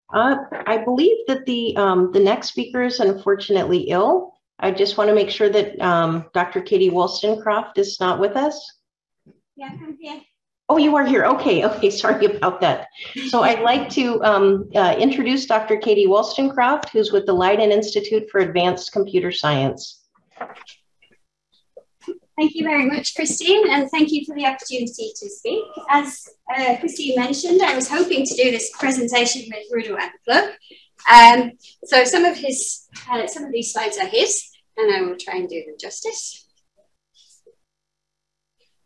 I believe that the next speaker is unfortunately ill. I just want to make sure that Dr. Katy Wolstencroft is not with us. Yeah, I'm here. Oh, you are here. Okay. Okay. Sorry about that. So I'd like to introduce Dr. Katy Wolstencroft, who's with the Leiden Institute for Advanced Computer Science. Thank you very much, Christine, and thank you for the opportunity to speak. As Christine mentioned, I was hoping to do this presentation with Ruduan. So some of these slides are his, and I will try and do them justice.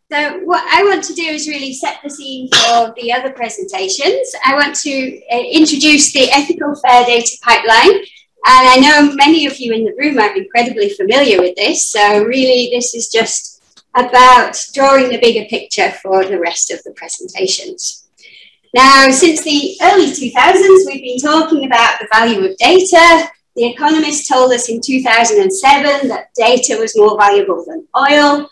So what I want to do is really set the scene for the other presentations. I want to introduce the ethical fair data pipeline. And I know many of you in the room are incredibly familiar with this. So really, this is just about drawing the bigger picture for the rest of the presentations. Now, since the early 2000s, we've been talking about the value of data. The Economist told us in 2007 that data was more valuable than oil.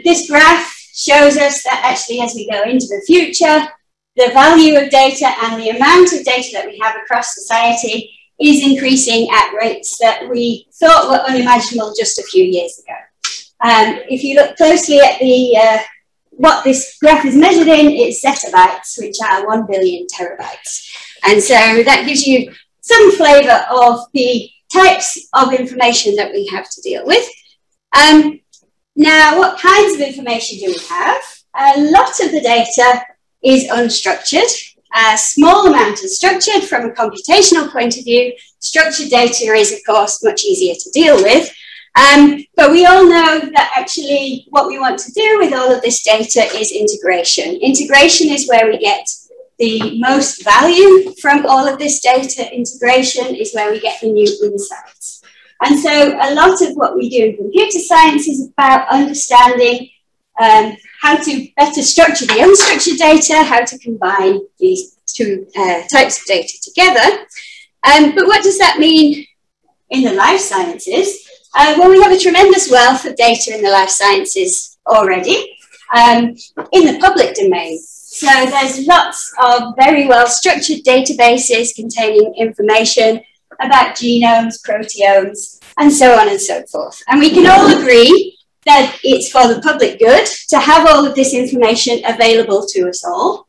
This graph shows us that actually, as we go into the future, the value of data and the amount of data that we have across society is increasing at rates that we thought were unimaginable just a few years ago. If you look closely at what this graph is measured in, it's zettabytes, which are 1 billion terabytes. And so that gives you some flavor of the types of information that we have to deal with. Now, what kinds of information do we have? A lot of the data is unstructured. A small amount is structured. From a computational point of view, structured data is, of course, much easier to deal with. But we all know that actually what we want to do with all of this data is integration. Integration is where we get the most value from all of this data. Integration is where we get the new insights. And so a lot of what we do in computer science is about understanding how to better structure the unstructured data, how to combine these two types of data together. But what does that mean in the life sciences? Well, we have a tremendous wealth of data in the life sciences already in the public domain. So there's lots of very well structured databases containing information about genomes, proteomes, and so on and so forth. And we can all agree that it's for the public good to have all of this information available to us all.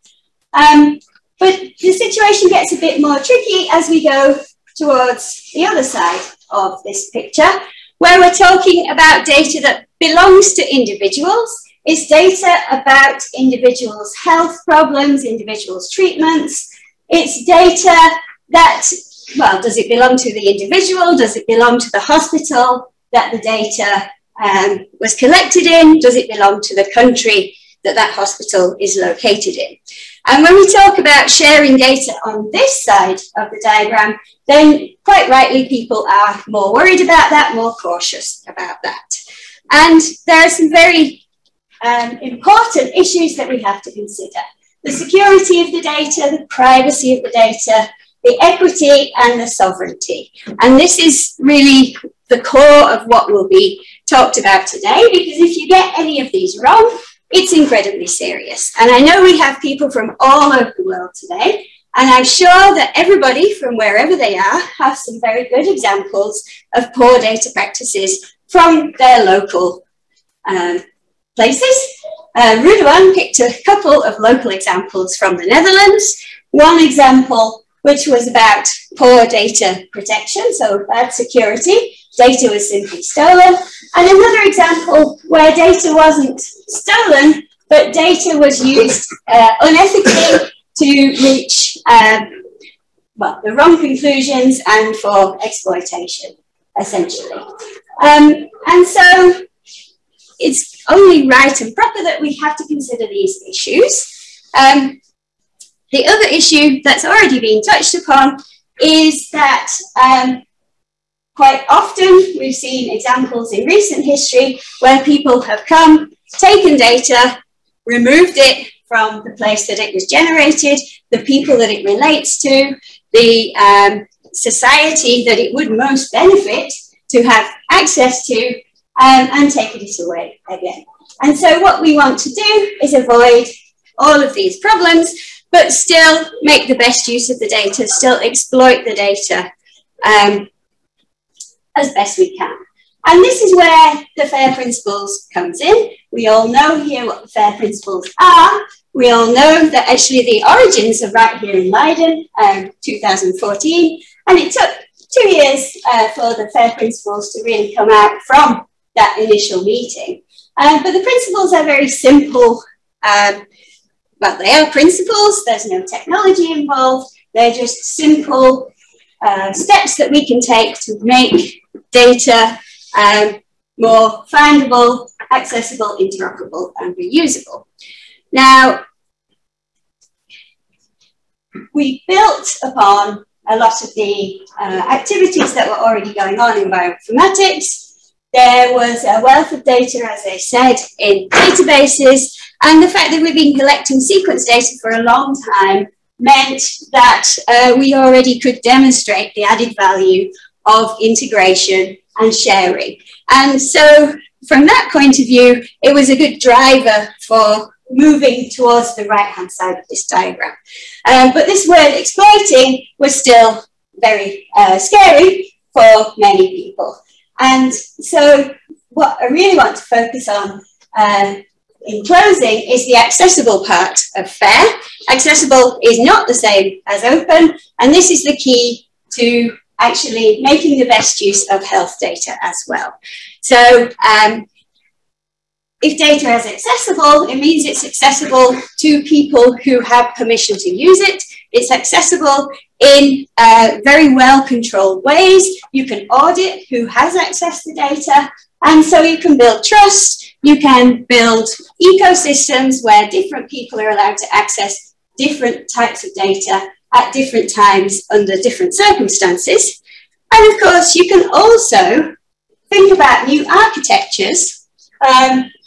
But the situation gets a bit more tricky as we go towards the other side of this picture, where we're talking about data that belongs to individuals. It's data about individuals' health problems, individuals' treatments. It's data that, well, does it belong to the individual? Does it belong to the hospital that the data was collected in? Does it belong to the country that that hospital is located in? And when we talk about sharing data on this side of the diagram, then quite rightly people are more worried about that, more cautious about that. And there are some very important issues that we have to consider. The security of the data, the privacy of the data, the equity and the sovereignty. And this is really the core of what will be talked about today, because if you get any of these wrong, it's incredibly serious. And I know we have people from all over the world today, and I'm sure that everybody from wherever they are have some very good examples of poor data practices from their local places. Ruduan picked a couple of local examples from the Netherlands. One example which was about poor data protection, so bad security. Data was simply stolen. And another example where data wasn't stolen, but data was used unethically to reach well, the wrong conclusions and for exploitation, essentially. And so it's only right and proper that we have to consider these issues. The other issue that's already been touched upon is that quite often we've seen examples in recent history where people have come, taken data, removed it from the place that it was generated, the people that it relates to, the society that it would most benefit to have access to, and taken it away again. And so what we want to do is avoid all of these problems but still make the best use of the data, still exploit the data as best we can. And this is where the FAIR principles comes in. We all know here what the FAIR principles are. We all know that actually the origins are right here in Leiden, 2014, and it took 2 years for the FAIR principles to really come out from that initial meeting. But the principles are very simple. Well, they are principles. There's no technology involved. They're just simple steps that we can take to make data more findable, accessible, interoperable, and reusable. Now, we built upon a lot of the activities that were already going on in bioinformatics. There was a wealth of data, as I said, in databases, and the fact that we've been collecting sequence data for a long time meant that we already could demonstrate the added value of integration and sharing. And so from that point of view, it was a good driver for moving towards the right-hand side of this diagram. But this word exploiting was still very scary for many people. And so what I really want to focus on in closing is the accessible part of FAIR. Accessible is not the same as open, and this is the key to actually making the best use of health data as well. So if data is accessible, it means it's accessible to people who have permission to use it. It's accessible in very well-controlled ways. You can audit who has access to data, and so you can build trust. You can build ecosystems where different people are allowed to access different types of data at different times under different circumstances. And of course, you can also think about new architectures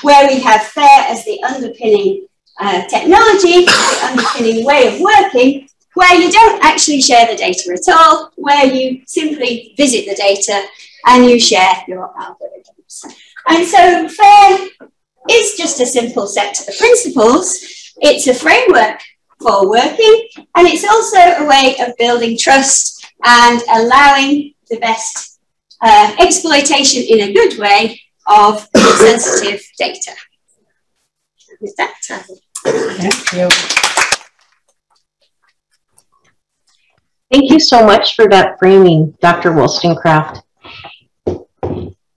where we have FAIR as the underpinning technology, the underpinning way of working, where you don't actually share the data at all, where you simply visit the data and you share your algorithms. And so FAIR is just a simple set of principles. It's a framework for working, and it's also a way of building trust and allowing the best exploitation in a good way of sensitive data. With that, thank you. Thank you so much for that framing, Dr. Wolstencroft.